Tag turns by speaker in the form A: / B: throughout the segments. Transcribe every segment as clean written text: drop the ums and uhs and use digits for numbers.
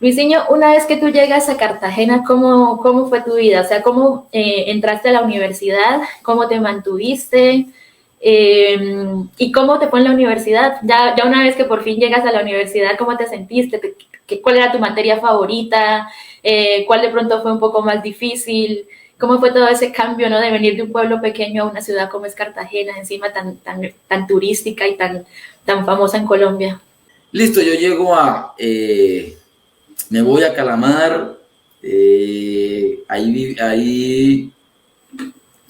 A: Luisinho, una vez que tú llegas a Cartagena, ¿cómo fue tu vida? O sea, ¿cómo entraste a la universidad? ¿Cómo te mantuviste? ¿Y cómo te fue en la universidad? Ya una vez que por fin llegas a la universidad, ¿cómo te sentiste? ¿Cuál era tu materia favorita? ¿Cuál de pronto fue un poco más difícil? ¿Cómo fue todo ese cambio, ¿no? De venir de un pueblo pequeño a una ciudad como es Cartagena, encima tan turística y tan famosa en Colombia?
B: Listo, yo llego me voy a Calamar, ahí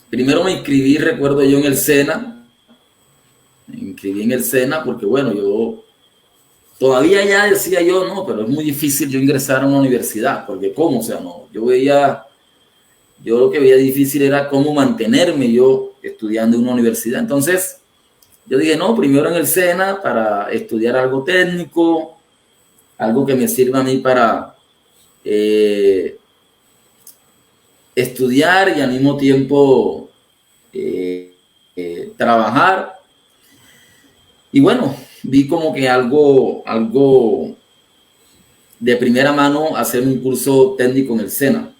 B: primero me inscribí, recuerdo yo, en el SENA, me inscribí en el SENA porque bueno, yo todavía ya decía yo, no, pero es muy difícil yo ingresar a una universidad, porque cómo, o sea, no, yo lo que veía difícil era cómo mantenerme yo estudiando en una universidad. Entonces yo dije, no, primero en el SENA para estudiar algo técnico, algo que me sirva a mí para estudiar y al mismo tiempo trabajar. Y bueno, vi como que algo de primera mano hacer un curso técnico en el SENA.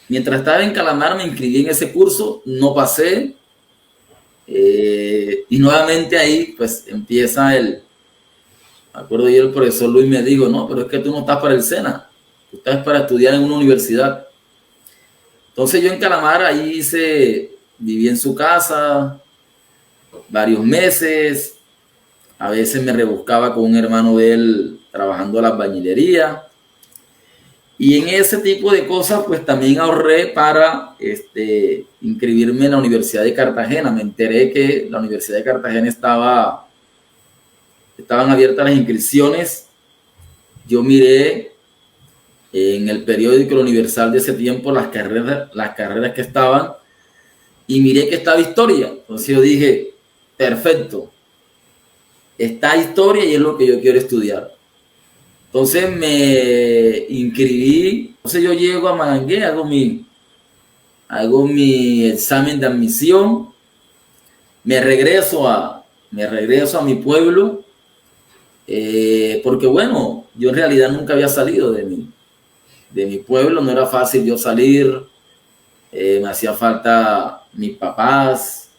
B: Mientras estaba en Calamar me inscribí en ese curso, no pasé, y nuevamente ahí pues empieza me acuerdo yo, el profesor Luis me dijo, no, pero es que tú no estás para el SENA, tú estás para estudiar en una universidad. Entonces yo en Calamar ahí viví en su casa varios meses, a veces me rebuscaba con un hermano de él trabajando la albañilería. Y en ese tipo de cosas, pues también ahorré para inscribirme en la Universidad de Cartagena. Me enteré que la Universidad de Cartagena estaban abiertas las inscripciones. Yo miré en el periódico El Universal de ese tiempo las carreras que estaban y miré que estaba historia. Entonces yo dije, perfecto, está historia y es lo que yo quiero estudiar. Entonces me inscribí, entonces yo llego a Manangué, hago mi examen de admisión, me regreso a mi pueblo, porque bueno, yo en realidad nunca había salido de mi pueblo, no era fácil yo salir, me hacía falta mis papás,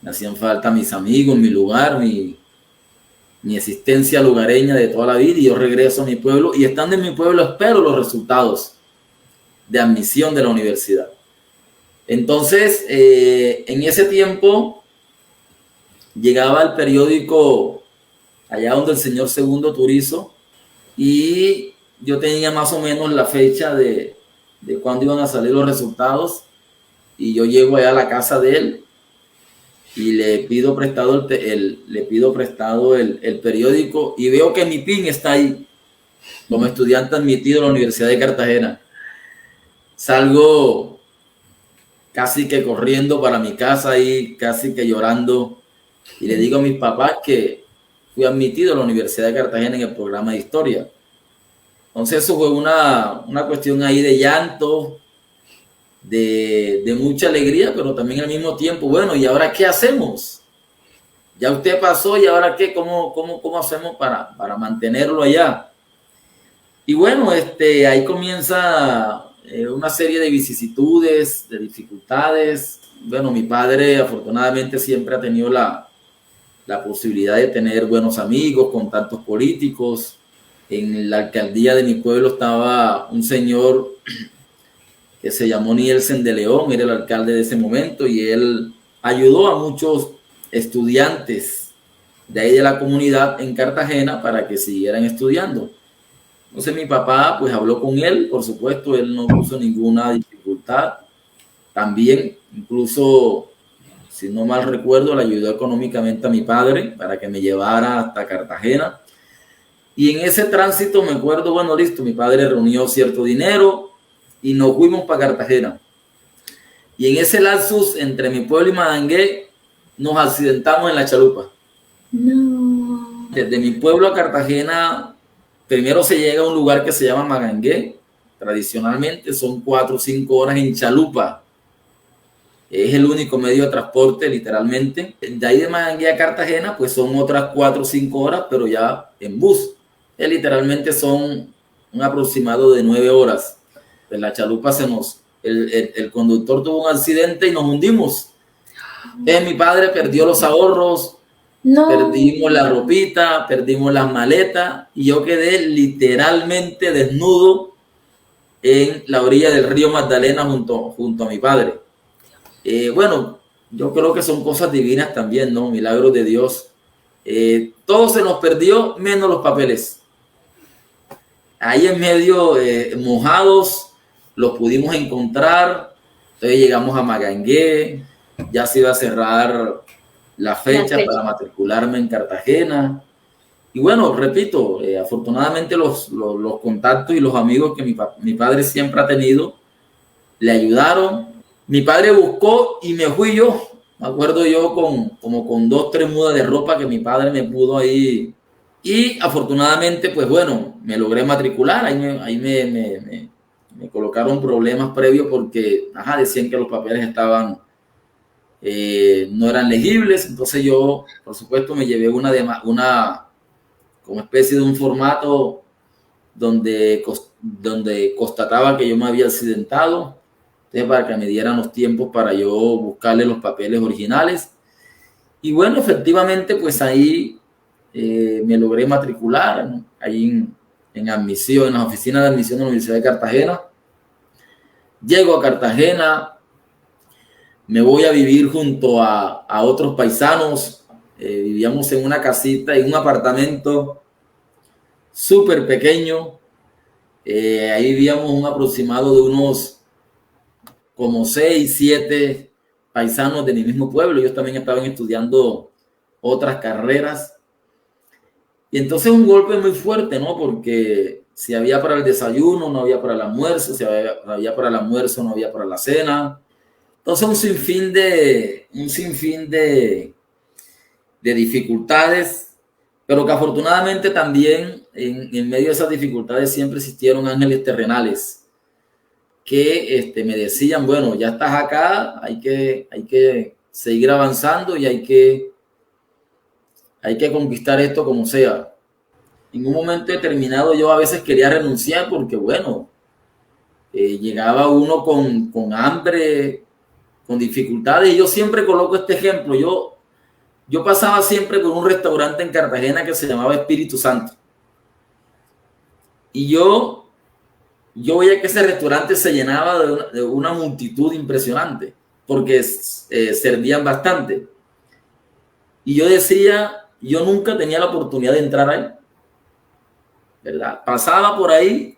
B: me hacían falta mis amigos, mi lugar, mi existencia lugareña de toda la vida, y yo regreso a mi pueblo y estando en mi pueblo espero los resultados de admisión de la universidad. Entonces, en ese tiempo llegaba el periódico allá donde el señor Segundo Turizo y yo tenía más o menos la fecha de cuándo iban a salir los resultados y yo llego allá a la casa de él y le pido prestado el periódico y veo que mi PIN está ahí como estudiante admitido a la Universidad de Cartagena. Salgo casi que corriendo para mi casa y casi que llorando y le digo a mis papás que fui admitido a la Universidad de Cartagena en el programa de historia. Entonces eso fue una cuestión ahí de llanto, de mucha alegría, pero también al mismo tiempo, bueno, ¿y ahora qué hacemos? Ya usted pasó y ahora qué, cómo hacemos para mantenerlo allá. Y bueno, ahí comienza una serie de vicisitudes, de dificultades. Bueno, mi padre afortunadamente siempre ha tenido la posibilidad de tener buenos amigos, contactos políticos. En la alcaldía de mi pueblo estaba un señor que se llamó Nielsen de León, era el alcalde de ese momento, y él ayudó a muchos estudiantes de ahí de la comunidad en Cartagena para que siguieran estudiando. Entonces mi papá pues habló con él, por supuesto, él no puso ninguna dificultad. También, incluso, si no mal recuerdo, le ayudó económicamente a mi padre para que me llevara hasta Cartagena. Y en ese tránsito me acuerdo, bueno, listo, mi padre reunió cierto dinero y nos fuimos para Cartagena. Y en ese lapsus entre mi pueblo y Manangué nos accidentamos en la chalupa.
A: No.
B: Desde mi pueblo a Cartagena, primero se llega a un lugar que se llama Manangué. Tradicionalmente son 4 o 5 horas en chalupa. Es el único medio de transporte, literalmente. De ahí de Manangué a Cartagena, pues son otras 4 o 5 horas, pero ya en bus. Literalmente son un aproximado de 9 horas. Pues la chalupa el conductor tuvo un accidente y nos hundimos. Mi padre perdió los ahorros,
A: No.
B: perdimos la ropita, perdimos las maletas y yo quedé literalmente desnudo en la orilla del río Magdalena junto a mi padre. Bueno, yo creo que son cosas divinas también, ¿no? Milagros de Dios. Todo se nos perdió menos los papeles. Ahí en medio, mojados, los pudimos encontrar. Entonces llegamos a Magangué, ya se iba a cerrar la fecha para matricularme en Cartagena. Y bueno, repito, afortunadamente los contactos y los amigos que mi padre siempre ha tenido le ayudaron. Mi padre buscó y me fui yo. Me acuerdo yo como con 2, 3 mudas de ropa que mi padre me pudo ahí. Y afortunadamente, pues bueno, me logré matricular. Ahí me colocaron problemas previos porque decían que los papeles estaban, no eran legibles. Entonces yo, por supuesto, me llevé una como especie de un formato donde constataba que yo me había accidentado. Entonces, para que me dieran los tiempos para yo buscarle los papeles originales. Y bueno, efectivamente, pues ahí me logré matricular, ¿no? Ahí en admisión, en las oficinas de admisión de la Universidad de Cartagena. Llego a Cartagena, me voy a vivir junto a otros paisanos. Vivíamos en una casita, en un apartamento súper pequeño. Ahí vivíamos un aproximado de unos como 6, 7 paisanos de mi mismo pueblo. Ellos también estaban estudiando otras carreras. Y entonces un golpe muy fuerte, ¿no? Porque si había para el desayuno, no había para el almuerzo. Si había para el almuerzo, no había para la cena. Entonces un sinfín de dificultades, pero que afortunadamente también en medio de esas dificultades siempre existieron ángeles terrenales que me decían, bueno, ya estás acá, hay que seguir avanzando y hay que conquistar esto como sea. En un momento determinado yo a veces quería renunciar porque, bueno, llegaba uno con hambre, con dificultades, y yo siempre coloco este ejemplo. Yo pasaba siempre por un restaurante en Cartagena que se llamaba Espíritu Santo. Y yo veía que ese restaurante se llenaba de una multitud impresionante, porque servían bastante. Y yo decía, yo nunca tenía la oportunidad de entrar ahí, ¿verdad? Pasaba por ahí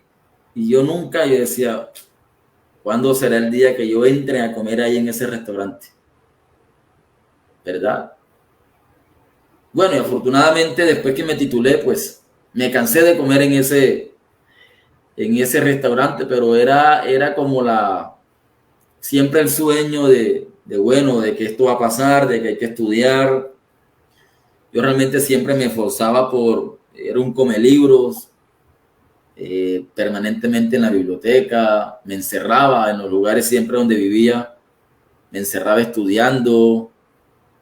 B: y yo decía, ¿cuándo será el día que yo entre a comer ahí en ese restaurante? ¿Verdad? Bueno, y afortunadamente después que me titulé, pues me cansé de comer en ese restaurante, pero era como siempre el sueño de que esto va a pasar, de que hay que estudiar. Yo realmente siempre me esforzaba era un come libros, permanentemente en la biblioteca, me encerraba en los lugares siempre donde vivía, me encerraba estudiando.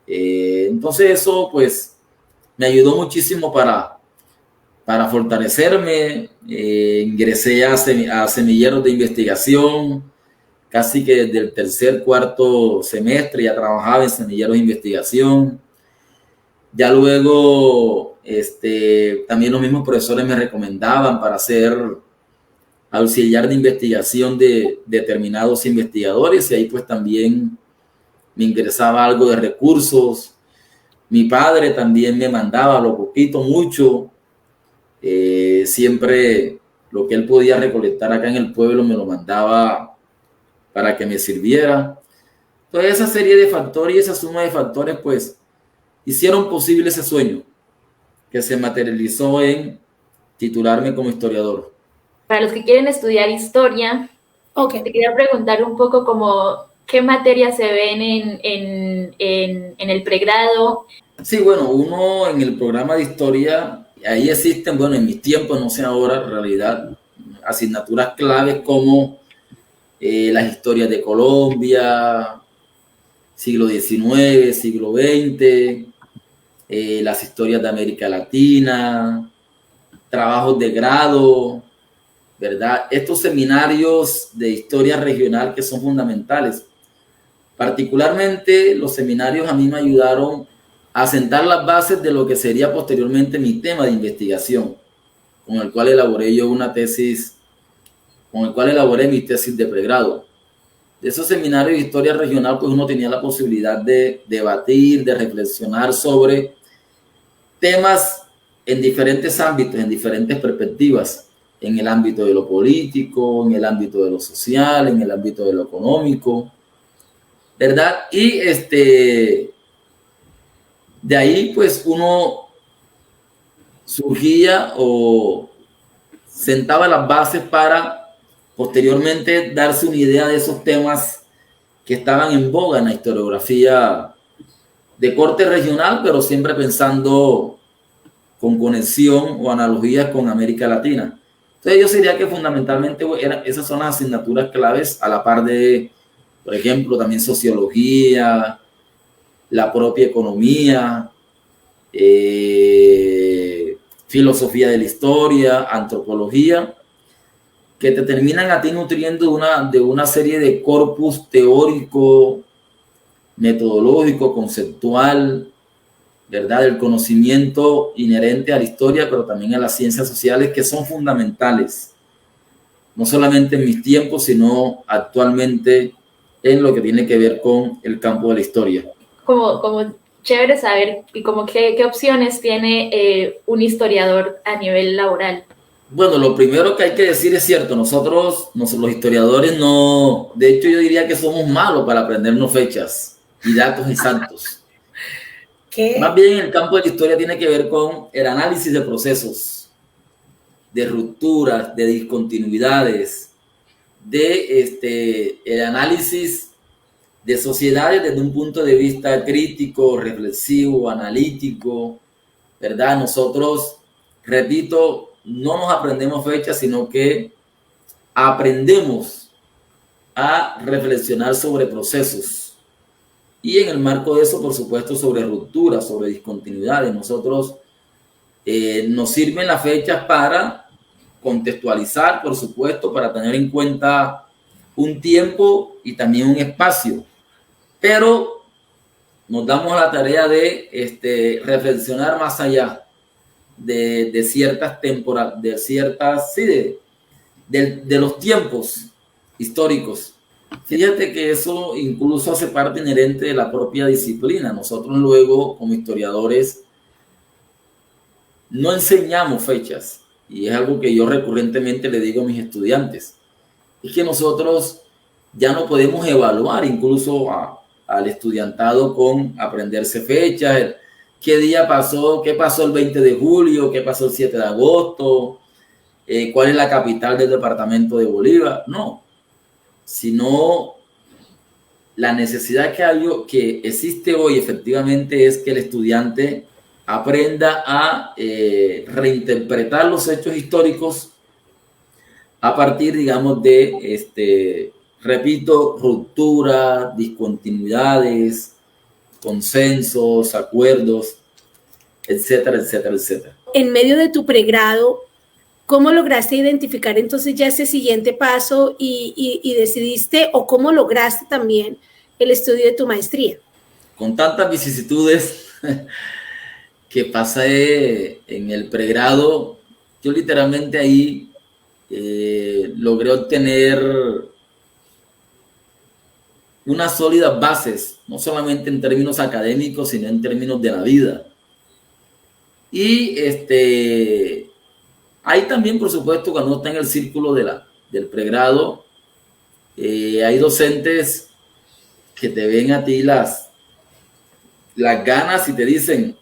B: Entonces eso pues me ayudó muchísimo para fortalecerme. Ingresé a semilleros de investigación, casi que desde el 3er, 4 semestre ya trabajaba en semilleros de investigación. Ya luego también los mismos profesores me recomendaban para ser auxiliar de investigación de determinados investigadores, y ahí pues también me ingresaba algo de recursos. Mi padre también me mandaba lo poquito, mucho. Siempre lo que él podía recolectar acá en el pueblo me lo mandaba para que me sirviera. Toda esa serie de factores y esa suma de factores pues hicieron posible ese sueño que se materializó en titularme como historiador.
A: Para los que quieren estudiar historia, te quería preguntar un poco como qué materias se ven en el pregrado.
B: Sí, bueno, uno en el programa de historia, ahí existen, bueno, en mis tiempos, no sé ahora, en realidad, asignaturas claves como las historias de Colombia, siglo XIX, siglo XX, las historias de América Latina, trabajos de grado, ¿verdad? Estos seminarios de historia regional que son fundamentales. Particularmente los seminarios a mí me ayudaron a sentar las bases de lo que sería posteriormente mi tema de investigación, con el cual elaboré mi tesis de pregrado. De esos seminarios de historia regional, pues uno tenía la posibilidad de debatir, de reflexionar sobre temas en diferentes ámbitos, en diferentes perspectivas, en el ámbito de lo político, en el ámbito de lo social, en el ámbito de lo económico, ¿verdad? Y de ahí pues uno surgía o sentaba las bases para posteriormente darse una idea de esos temas que estaban en boga en la historiografía de corte regional, pero siempre pensando con conexión o analogías con América Latina. Entonces yo diría que fundamentalmente esas son las asignaturas claves, a la par de, por ejemplo, también sociología, la propia economía, filosofía de la historia, antropología, que te terminan a ti nutriendo de una serie de corpus teórico, metodológico, conceptual, ¿verdad? El conocimiento inherente a la historia, pero también a las ciencias sociales, que son fundamentales, no solamente en mis tiempos, sino actualmente en lo que tiene que ver con el campo de la historia.
A: Como chévere saber y como qué opciones tiene un historiador a nivel laboral.
B: Bueno, lo primero que hay que decir es cierto, nosotros los historiadores no, de hecho yo diría que somos malos para aprendernos fechas y datos exactos. ¿Qué? Más bien el campo de la historia tiene que ver con el análisis de procesos, de rupturas, de discontinuidades, el análisis de sociedades desde un punto de vista crítico, reflexivo, analítico, ¿verdad? Nosotros, repito, no nos aprendemos fechas, sino que aprendemos a reflexionar sobre procesos. Y en el marco de eso, por supuesto, sobre rupturas, sobre discontinuidades. Nosotros nos sirven las fechas para contextualizar, por supuesto, para tener en cuenta un tiempo y también un espacio. Pero nos damos la tarea de reflexionar más allá de ciertas temporadas, de los tiempos históricos. Fíjate que eso incluso hace parte inherente de la propia disciplina. Nosotros luego, como historiadores, no enseñamos fechas, y es algo que yo recurrentemente le digo a mis estudiantes, es que nosotros ya no podemos evaluar incluso al estudiantado con aprenderse fechas, qué día pasó, qué pasó el 20 de julio, qué pasó el 7 de agosto, cuál es la capital del departamento de Bolívar. No, sino la necesidad que existe hoy efectivamente es que el estudiante aprenda a reinterpretar los hechos históricos a partir, digamos, de, repito, rupturas, discontinuidades, consensos, acuerdos, etcétera, etcétera, etcétera.
C: En medio de tu pregrado, ¿cómo lograste identificar entonces ya ese siguiente paso y decidiste, o cómo lograste también el estudio de tu maestría?
B: Con tantas vicisitudes que pasé en el pregrado, yo literalmente ahí logré obtener unas sólidas bases, no solamente en términos académicos, sino en términos de la vida. Y hay también, por supuesto, cuando uno está en el círculo del pregrado, hay docentes que te ven a ti las ganas y te dicen,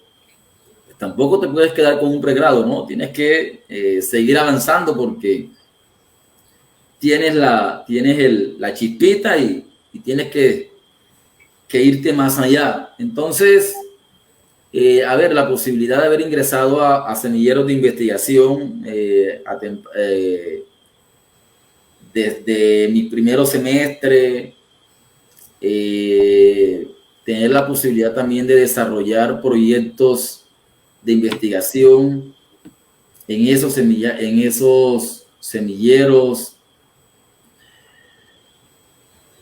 B: tampoco te puedes quedar con un pregrado, ¿no? Tienes que seguir avanzando porque tienes la chispita y tienes que irte más allá. Entonces, la posibilidad de haber ingresado a semilleros de investigación desde mi primer semestre, tener la posibilidad también de desarrollar proyectos de investigación en esos semilleros,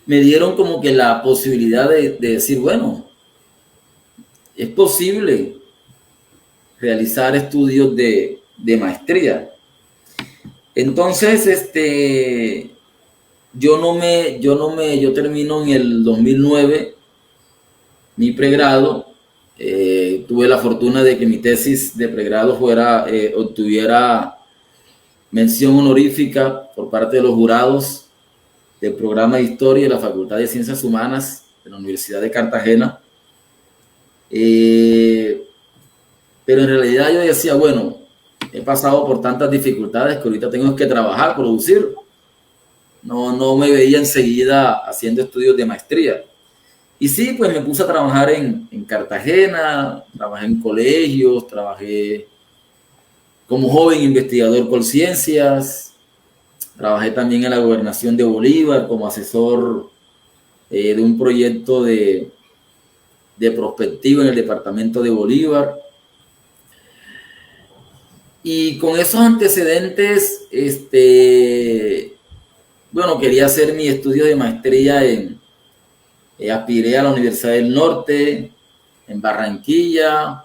B: me dieron como que la posibilidad de decir, bueno, es posible realizar estudios de maestría. Entonces, yo termino en el 2009 mi pregrado. Tuve la fortuna de que mi tesis de pregrado obtuviera mención honorífica por parte de los jurados del programa de Historia de la Facultad de Ciencias Humanas de la Universidad de Cartagena. Pero en realidad yo decía, bueno, he pasado por tantas dificultades que ahorita tengo que trabajar, producir. No me veía enseguida haciendo estudios de maestría. Y sí, pues me puse a trabajar en Cartagena, trabajé en colegios, trabajé como joven investigador por ciencias, trabajé también en la gobernación de Bolívar como asesor de un proyecto de prospectiva en el departamento de Bolívar. Y con esos antecedentes, bueno, quería hacer mi estudio de maestría aspiré a la Universidad del Norte, en Barranquilla,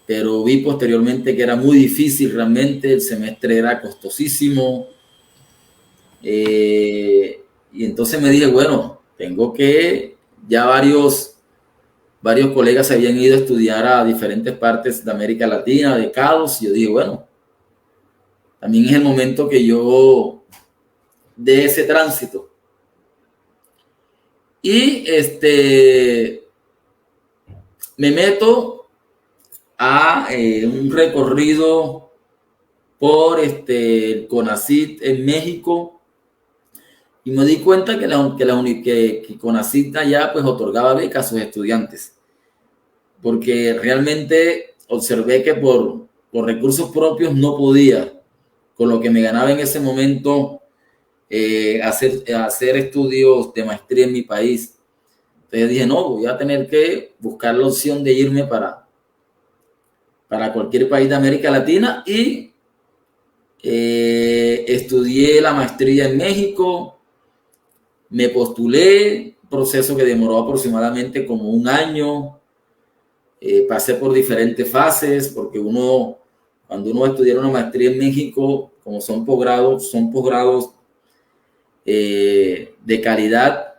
B: pero vi posteriormente que era muy difícil realmente, el semestre era costosísimo. Y entonces me dije, bueno, ya varios colegas se habían ido a estudiar a diferentes partes de América Latina, becados, y yo dije, bueno, también es el momento que yo dé ese tránsito. Y me meto a un recorrido por el CONACYT en México y me di cuenta que CONACYT allá pues otorgaba becas a sus estudiantes, porque realmente observé que por recursos propios no podía, con lo que me ganaba en ese momento, hacer estudios de maestría en mi país. Entonces dije, no, voy a tener que buscar la opción de irme para cualquier país de América Latina y estudié la maestría en México, me postulé, un proceso que demoró aproximadamente como un año, pasé por diferentes fases, porque cuando uno va a estudiar una maestría en México, como son posgrados de calidad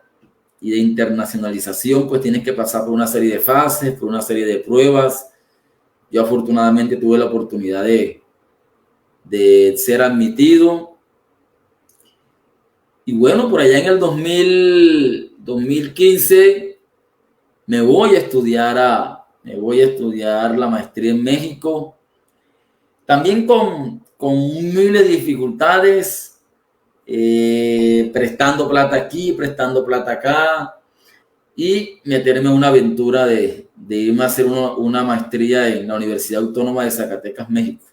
B: y de internacionalización, pues tienes que pasar por una serie de fases, por una serie de pruebas. Yo afortunadamente tuve la oportunidad de ser admitido. Y bueno, por allá en el 2015 me voy a estudiar la maestría en México. También con miles de dificultades, prestando plata aquí, prestando plata acá, y meterme en una aventura de irme a hacer una maestría en la Universidad Autónoma de Zacatecas, México.